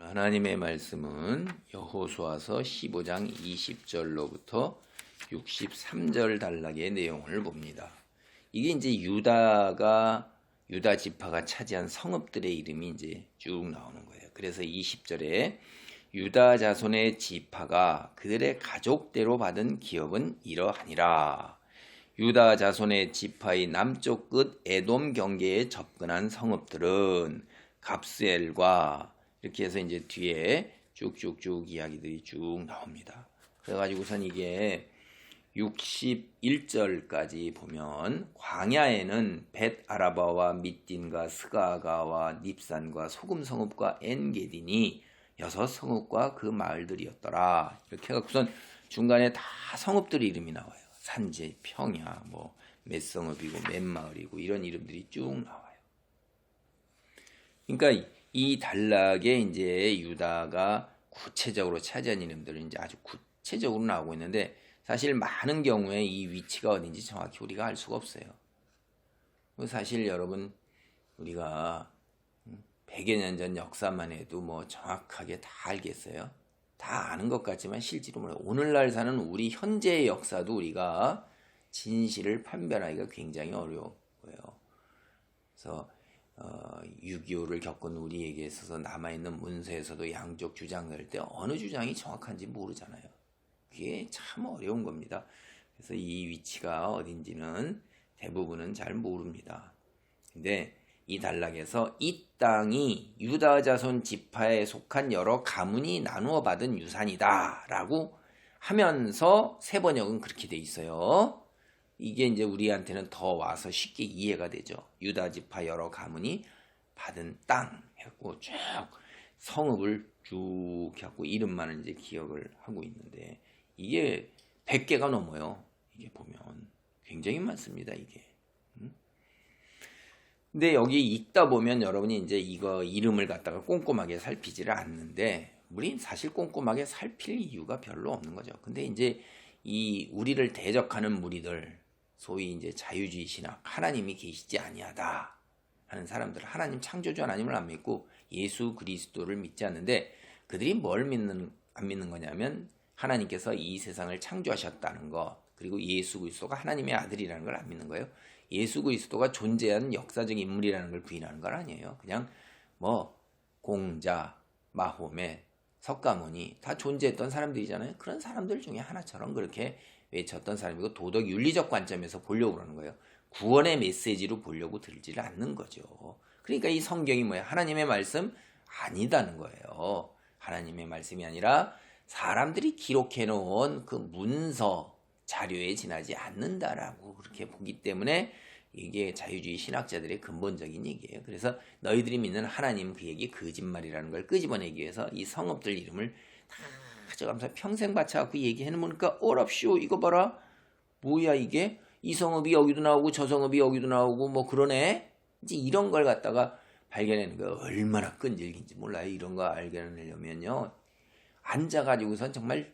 하나님의 말씀은 여호수아서 15장 20절로부터 63절 단락의 내용을 봅니다. 이게 이제 유다 지파가 차지한 성읍들의 이름이 이제 쭉 나오는 거예요. 그래서 20절에 유다 자손의 지파가 그들의 가족대로 받은 기업은 이러하니라. 유다 자손의 지파의 남쪽 끝 에돔 경계에 접근한 성읍들은 갑스엘과 이렇게 해서 이제 뒤에 쭉쭉쭉 이야기들이 쭉 나옵니다. 그래가지고선 이게 61절까지 보면 광야에는 벳 아라바와 밑딘과 스가가와 닙산과 소금 성읍과 엔게딘이 6성읍과 그 마을들이었더라. 이렇게 해갖고선 중간에 다 성읍들 이름이 나와요. 산제, 평야, 몇 성읍이고 몇 마을이고 이런 이름들이 쭉 나와요. 그러니까 이 단락에 이제 유다가 구체적으로 차지한 이름들은 이제 아주 구체적으로 나오고 있는데 사실 많은 경우에 이 위치가 어딘지 정확히 우리가 알 수가 없어요. 사실 여러분 우리가 100여 년 전 역사만 해도 정확하게 다 알겠어요. 다 아는 것 같지만 실제로 몰라요. 오늘날 사는 우리 현재의 역사도 우리가 진실을 판별하기가 굉장히 어려워요. 그래서 6.25를 겪은 우리에게 있어서 남아있는 문서에서도 양쪽 주장될 때 어느 주장이 정확한지 모르잖아요. 그게 참 어려운 겁니다. 그래서 이 위치가 어딘지는 대부분은 잘 모릅니다. 근데 이 단락에서 이 땅이 유다 자손 지파에 속한 여러 가문이 나누어 받은 유산이다 라고 하면서 세 번역은 그렇게 돼 있어요. 이게 이제 우리한테는 더 와서 쉽게 이해가 되죠. 유다 지파 여러 가문이 받은 땅 해갖고 쭉 성읍을 쭉 해갖고 이름만은 이제 기억을 하고 있는데 이게 100개가 넘어요. 이게 보면 굉장히 많습니다. 이게. 근데 여기 읽다 보면 여러분이 이제 이거 이름을 갖다가 꼼꼼하게 살피지를 않는데 우린 사실 꼼꼼하게 살필 이유가 별로 없는 거죠. 근데 이제 이 우리를 대적하는 무리들 소위 이제 자유주의 신학, 하나님이 계시지 아니하다 하는 사람들, 하나님 창조주 하나님을 안 믿고 예수 그리스도를 믿지 않는데 그들이 뭘 안 믿는 거냐면 하나님께서 이 세상을 창조하셨다는 거, 그리고 예수 그리스도가 하나님의 아들이라는 걸 안 믿는 거예요. 예수 그리스도가 존재하는 역사적 인물이라는 걸 부인하는 건 아니에요. 그냥 공자, 마호메, 석가모니 다 존재했던 사람들이잖아요. 그런 사람들 중에 하나처럼 그렇게 외쳤던 사람이고 도덕 윤리적 관점에서 보려고 그러는 거예요. 구원의 메시지로 보려고 들지를 않는 거죠. 그러니까 이 성경이 뭐예요? 하나님의 말씀 아니다는 거예요. 하나님의 말씀이 아니라 사람들이 기록해 놓은 그 문서 자료에 지나지 않는다라고 그렇게 보기 때문에 이게 자유주의 신학자들의 근본적인 얘기예요. 그래서 너희들이 믿는 하나님 그 얘기 거짓말이라는 걸 끄집어내기 위해서 이 성읍들 이름을 다 가져가면서 평생 바쳐갖고 얘기해놓으니까 어랍쇼 이거 봐라 뭐야 이게 이 성읍이 여기도 나오고 저 성읍이 여기도 나오고 그러네 이제 이런 걸 갖다가 발견하는 거 얼마나 끈질긴지 몰라요. 이런 거 발견하려면요 앉아가지고선 정말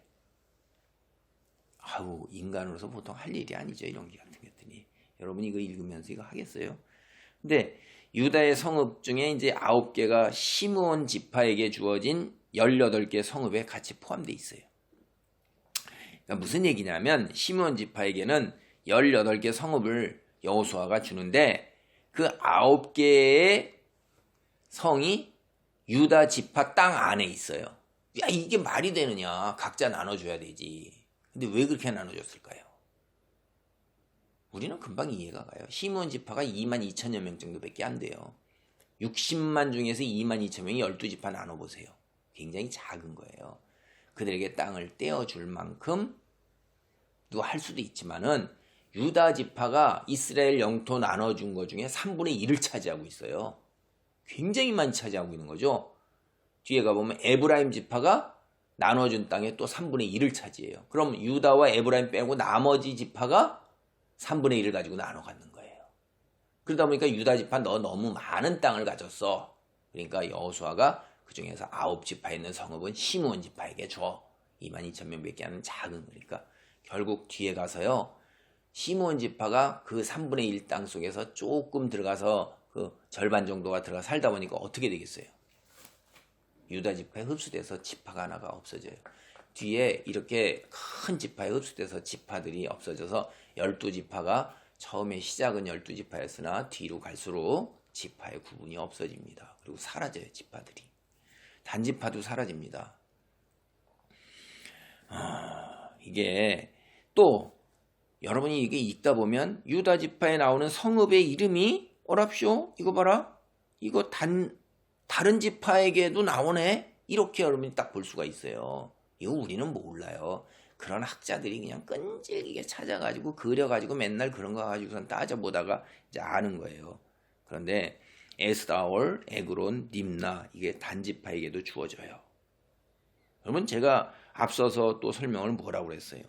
인간으로서 보통 할 일이 아니죠. 이런 게 같은 것들이 여러분이 이거 읽으면서 이거 하겠어요? 근데 유다의 성읍 중에 이제 9개가 시므온 지파에게 주어진 18개 성읍에 같이 포함되어 있어요. 그러니까 무슨 얘기냐면 시므온 지파에게는 18개 성읍을 여호수아가 주는데 그 9개의 성이 유다 지파 땅 안에 있어요. 야 이게 말이 되느냐. 각자 나눠줘야 되지. 근데 왜 그렇게 나눠줬을까요? 우리는 금방 이해가 가요. 시므온 지파가 22,000여 명 정도밖에 안 돼요. 60만 중에서 22,000명이 12지파 나눠보세요. 굉장히 작은 거예요. 그들에게 땅을 떼어줄 만큼 할 수도 있지만은 유다 지파가 이스라엘 영토 나눠준 것 중에 3분의 1을 차지하고 있어요. 굉장히 많이 차지하고 있는 거죠. 뒤에 가보면 에브라임 지파가 나눠준 땅에 또 3분의 1을 차지해요. 그럼 유다와 에브라임 빼고 나머지 지파가 3분의 1을 가지고 나눠 갖는 거예요. 그러다 보니까 유다 지파 너 너무 많은 땅을 가졌어. 그러니까 여호수아가 그 중에서 9지파에 있는 성읍은 시므온 지파에게 줘. 22,000명밖에 하는 작은 거니까 결국 뒤에 가서요. 시므온 지파가 그 3분의 1 땅 속에서 조금 들어가서 그 절반 정도가 들어가 살다 보니까 어떻게 되겠어요? 유다 지파에 흡수돼서 지파가 하나가 없어져요. 뒤에 이렇게 큰 지파에 흡수돼서 지파들이 없어져서 12지파가 처음에 시작은 12지파였으나 뒤로 갈수록 지파의 구분이 없어집니다. 그리고 사라져요, 지파들이. 단지파도 사라집니다. 이게 또 여러분이 이게 읽다 보면 유다 지파에 나오는 성읍의 이름이 어랍쇼 이거 봐라, 이거 다른 지파에게도 나오네, 이렇게 여러분이 딱 볼 수가 있어요. 이거 우리는 몰라요. 그런 학자들이 그냥 끈질기게 찾아가지고 그려가지고 맨날 그런 거 가지고선 따져보다가 이제 아는 거예요. 그런데 에스다올, 에그론, 림나 이게 단지파에게도 주어져요. 여러분 제가 앞서서 또 설명을 뭐라고 그랬어요?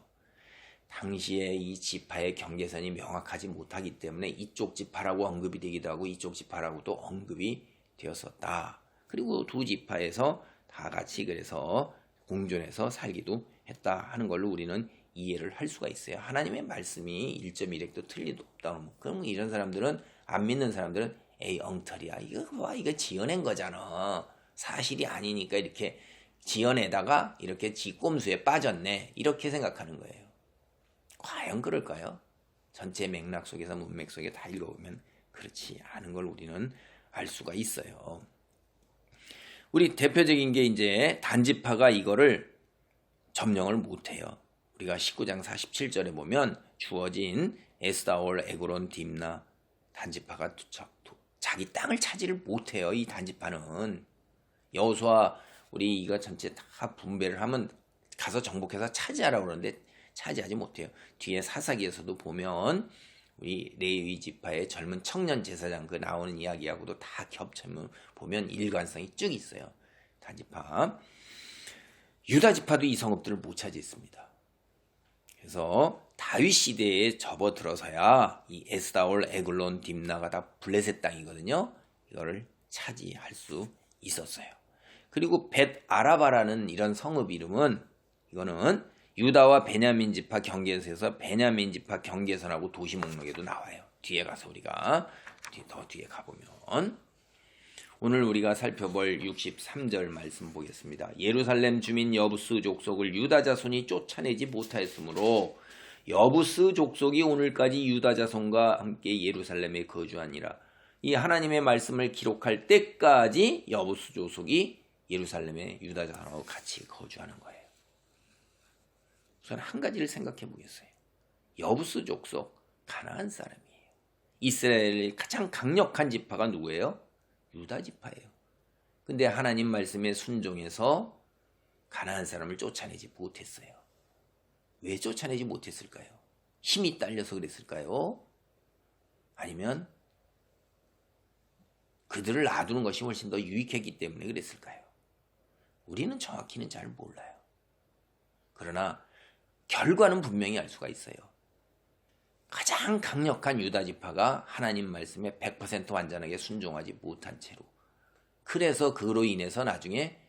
당시에 이 지파의 경계선이 명확하지 못하기 때문에 이쪽 지파라고 언급이 되기도 하고 이쪽 지파라고도 언급이 되었었다. 그리고 두 지파에서 다 같이 그래서 공존해서 살기도 했다 하는 걸로 우리는 이해를 할 수가 있어요. 하나님의 말씀이 1.1핵도 틀리도 없다. 그럼 이런 사람들은, 안 믿는 사람들은 에이 엉터리야, 이거 봐, 이거 지어낸 거잖아, 사실이 아니니까 이렇게 지어내다가 이렇게 지 꼼수에 빠졌네, 이렇게 생각하는 거예요. 과연 그럴까요? 전체 맥락 속에서 문맥 속에 다 읽어보면 그렇지 않은 걸 우리는 알 수가 있어요. 우리 대표적인 게 이제 단지파가 이거를 점령을 못해요. 우리가 19장 47절에 보면 주어진 에스다올, 에그론, 딥나 단지파가 자기 땅을 차지를 못해요. 이 단지파는 여호수아 우리 이거 전체 다 분배를 하면 가서 정복해서 차지하라고 그러는데 차지하지 못해요. 뒤에 사사기에서도 보면 우리 레위 지파의 젊은 청년 제사장 그 나오는 이야기하고도 다 겹쳐면 보면 일관성이 쭉 있어요. 단지파. 유다 지파도 이 성읍들을 못 차지했습니다. 그래서 다윗 시대에 접어들어서야 이 에스다올, 에글론, 딥나가 다 블레셋 땅이거든요. 이거를 차지할 수 있었어요. 그리고 벳 아라바라는 이런 성읍 이름은 이거는 유다와 베냐민 지파 경계선에서 베냐민 지파 경계선하고 도시 목록에도 나와요. 뒤에 가서 우리가 더 뒤에 가보면 오늘 우리가 살펴볼 63절 말씀 보겠습니다. 예루살렘 주민 여부스 족속을 유다 자손이 쫓아내지 못하였으므로 여부스 족속이 오늘까지 유다 자손과 함께 예루살렘에 거주하니라. 이 하나님의 말씀을 기록할 때까지 여부스 족속이 예루살렘에 유다 자손하고 같이 거주하는 거예요. 우선 한 가지를 생각해 보겠어요. 여부스 족속, 가나안 사람이에요. 이스라엘의 가장 강력한 지파가 누구예요? 유다 지파예요. 근데 하나님 말씀에 순종해서 가나안 사람을 쫓아내지 못했어요. 왜 쫓아내지 못했을까요? 힘이 딸려서 그랬을까요? 아니면 그들을 놔두는 것이 훨씬 더 유익했기 때문에 그랬을까요? 우리는 정확히는 잘 몰라요. 그러나 결과는 분명히 알 수가 있어요. 가장 강력한 유다 지파가 하나님 말씀에 100% 완전하게 순종하지 못한 채로, 그래서 그로 인해서 나중에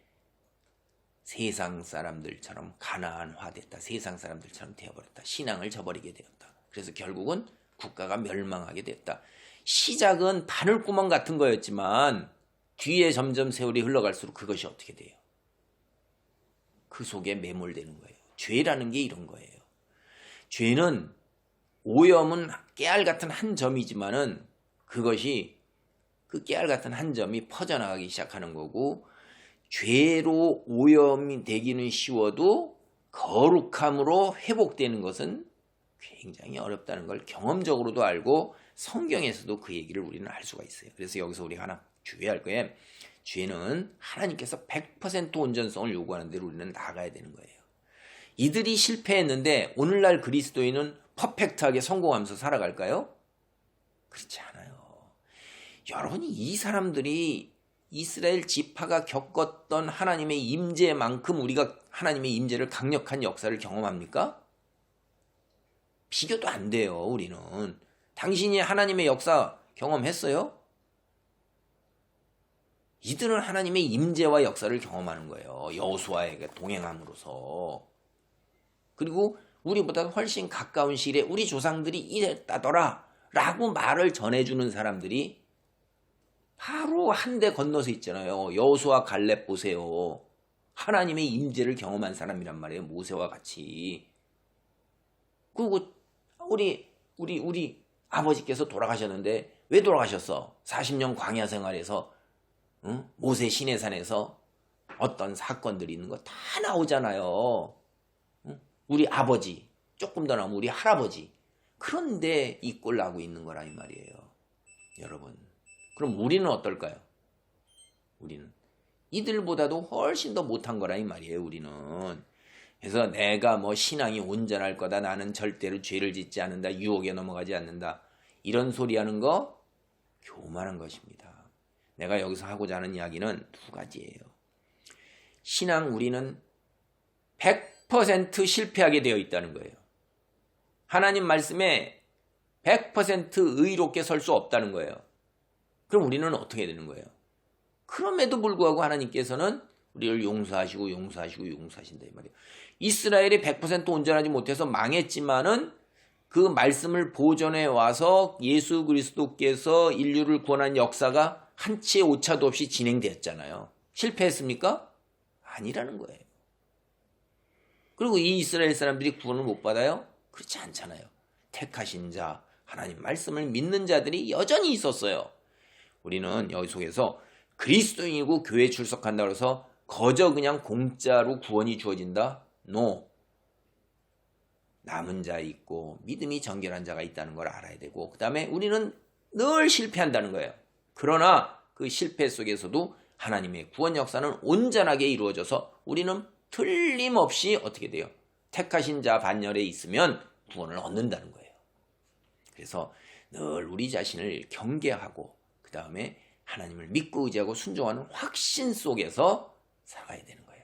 세상 사람들처럼 가나안화됐다. 세상 사람들처럼 되어버렸다. 신앙을 저버리게 되었다. 그래서 결국은 국가가 멸망하게 됐다. 시작은 바늘구멍 같은 거였지만 뒤에 점점 세월이 흘러갈수록 그것이 어떻게 돼요? 그 속에 매몰되는 거예요. 죄라는 게 이런 거예요. 죄는 오염은 깨알 같은 한 점이지만은 그것이 그 깨알 같은 한 점이 퍼져나가기 시작하는 거고, 죄로 오염이 되기는 쉬워도 거룩함으로 회복되는 것은 굉장히 어렵다는 걸 경험적으로도 알고 성경에서도 그 얘기를 우리는 알 수가 있어요. 그래서 여기서 우리가 하나 주의할 거예요. 죄는 하나님께서 100% 온전성을 요구하는 대로 우리는 나가야 되는 거예요. 이들이 실패했는데 오늘날 그리스도인은 퍼펙트하게 성공하면서 살아갈까요? 그렇지 않아요. 여러분이 이 사람들이 이스라엘 지파가 겪었던 하나님의 임재만큼 우리가 하나님의 임재를 강력한 역사를 경험합니까? 비교도 안 돼요. 우리는. 당신이 하나님의 역사 경험했어요? 이들은 하나님의 임재와 역사를 경험하는 거예요. 여호수아에게 동행함으로써. 그리고 우리보다 훨씬 가까운 시일에 우리 조상들이 이랬다더라 라고 말을 전해주는 사람들이 바로 한 대 건너서 있잖아요. 여호수아 갈렙 보세요. 하나님의 임재를 경험한 사람이란 말이에요. 모세와 같이. 그리고 우리 아버지께서 돌아가셨는데 왜 돌아가셨어? 40년 광야 생활에서 응? 모세 시내산에서 어떤 사건들이 있는 거 다 나오잖아요. 응? 우리 아버지, 조금 더 나오면 우리 할아버지. 그런데 이 꼴 나고 있는 거라 이 말이에요. 여러분. 그럼 우리는 어떨까요? 우리는 이들보다도 훨씬 더 못한 거라 이 말이에요. 우리는. 그래서 내가 뭐 신앙이 온전할 거다. 나는 절대로 죄를 짓지 않는다. 유혹에 넘어가지 않는다. 이런 소리 하는 거 교만한 것입니다. 내가 여기서 하고자 하는 이야기는 두 가지예요. 신앙 우리는 100% 실패하게 되어 있다는 거예요. 하나님 말씀에 100% 의롭게 설 수 없다는 거예요. 그럼 우리는 어떻게 되는 거예요? 그럼에도 불구하고 하나님께서는 우리를 용서하시고 용서하신다 이 말이에요. 이스라엘이 100% 온전하지 못해서 망했지만은 그 말씀을 보존해 와서 예수 그리스도께서 인류를 구원한 역사가 한치의 오차도 없이 진행되었잖아요. 실패했습니까? 아니라는 거예요. 그리고 이 이스라엘 사람들이 구원을 못 받아요? 그렇지 않잖아요. 택하신 자, 하나님 말씀을 믿는 자들이 여전히 있었어요. 우리는 여기 속에서 그리스도인이고 교회에 출석한다고 해서 거저 그냥 공짜로 구원이 주어진다? No. 남은 자 있고 믿음이 정결한 자가 있다는 걸 알아야 되고 그 다음에 우리는 늘 실패한다는 거예요. 그러나 그 실패 속에서도 하나님의 구원 역사는 온전하게 이루어져서 우리는 틀림없이 어떻게 돼요? 택하신 자 반열에 있으면 구원을 얻는다는 거예요. 그래서 늘 우리 자신을 경계하고 그 다음에 하나님을 믿고 의지하고 순종하는 확신 속에서 살아야 되는 거예요.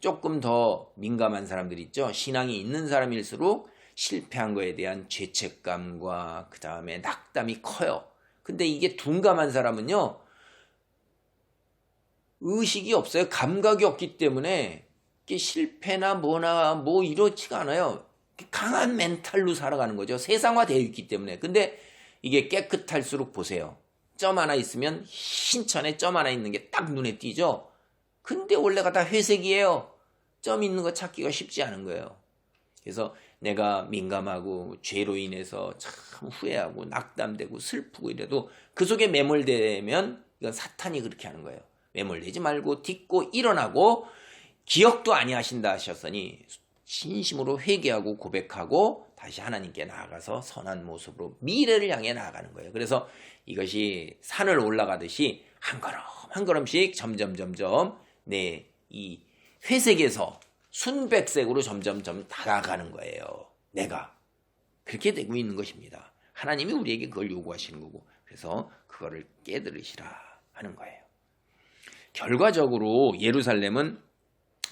조금 더 민감한 사람들 있죠. 신앙이 있는 사람일수록 실패한 거에 대한 죄책감과 그 다음에 낙담이 커요. 근데 이게 둔감한 사람은요. 의식이 없어요. 감각이 없기 때문에 실패나 뭐나 뭐 이렇지가 않아요. 강한 멘탈로 살아가는 거죠. 세상화되어 있기 때문에. 근데 이게 깨끗할수록 보세요. 점 하나 있으면 흰천에 점 하나 있는 게 딱 눈에 띄죠. 근데 원래가 다 회색이에요. 점 있는 거 찾기가 쉽지 않은 거예요. 그래서 내가 민감하고 죄로 인해서 참 후회하고 낙담되고 슬프고 이래도 그 속에 매몰되면 이건 사탄이 그렇게 하는 거예요. 매몰되지 말고 딛고 일어나고 기억도 아니하신다 하셨으니 진심으로 회개하고 고백하고 다시 하나님께 나아가서 선한 모습으로 미래를 향해 나아가는 거예요. 그래서 이것이 산을 올라가듯이 한 걸음 한 걸음씩 점점 내 이 회색에서 순백색으로 점점 다가가는 거예요. 내가 그렇게 되고 있는 것입니다. 하나님이 우리에게 그걸 요구하시는 거고 그래서 그거를 깨달으시라 하는 거예요. 결과적으로 예루살렘은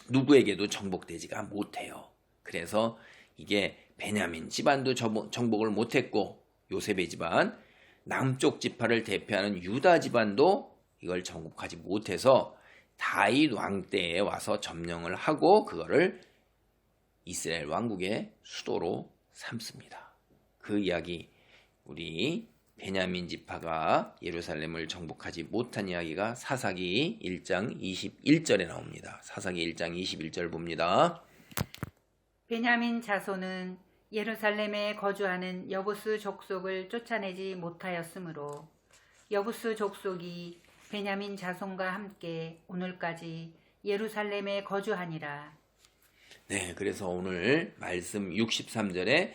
누구에게도 정복되지가 못해요. 그래서 이게 베냐민 집안도 정복을 못했고 요셉의 집안, 남쪽 지파를 대표하는 유다 집안도 이걸 정복하지 못해서 다윗 왕 때에 와서 점령을 하고 그거를 이스라엘 왕국의 수도로 삼습니다. 그 이야기 우리 베냐민 지파가 예루살렘을 정복하지 못한 이야기가 사사기 1장 21절에 나옵니다. 사사기 1장 21절 봅니다. 베냐민 자손은 예루살렘에 거주하는 여부스 족속을 쫓아내지 못하였으므로 여부스 족속이 베냐민 자손과 함께 오늘까지 예루살렘에 거주하니라. 네, 그래서 오늘 말씀 63절에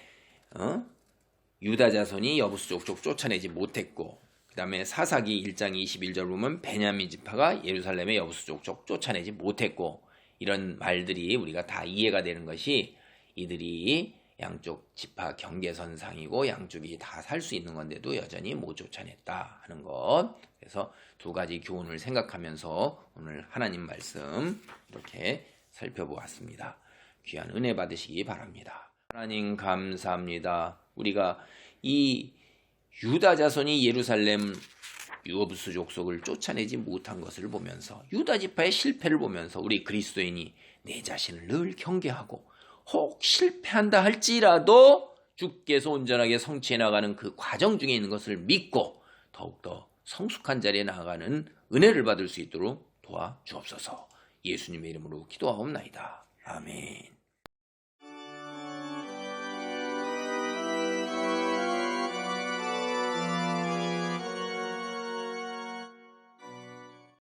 유다 자손이 여부스 족속 쫓아내지 못했고 그 다음에 사사기 1장 21절 보면 베냐민 지파가 예루살렘의 여부스 족속 쫓아내지 못했고 이런 말들이 우리가 다 이해가 되는 것이 이들이 양쪽 지파 경계선상이고 양쪽이 다 살 수 있는 건데도 여전히 못 쫓아냈다 하는 것. 그래서 두 가지 교훈을 생각하면서 오늘 하나님 말씀 이렇게 살펴보았습니다. 귀한 은혜 받으시기 바랍니다. 하나님 감사합니다. 우리가 이 유다 자손이 예루살렘 여부스 족속을 쫓아내지 못한 것을 보면서 유다 지파의 실패를 보면서 우리 그리스도인이 내 자신을 늘 경계하고 혹 실패한다 할지라도 주께서 온전하게 성취해 나가는 그 과정 중에 있는 것을 믿고 더욱더 성숙한 자리에 나아가는 은혜를 받을 수 있도록 도와주옵소서. 예수님의 이름으로 기도하옵나이다. 아멘.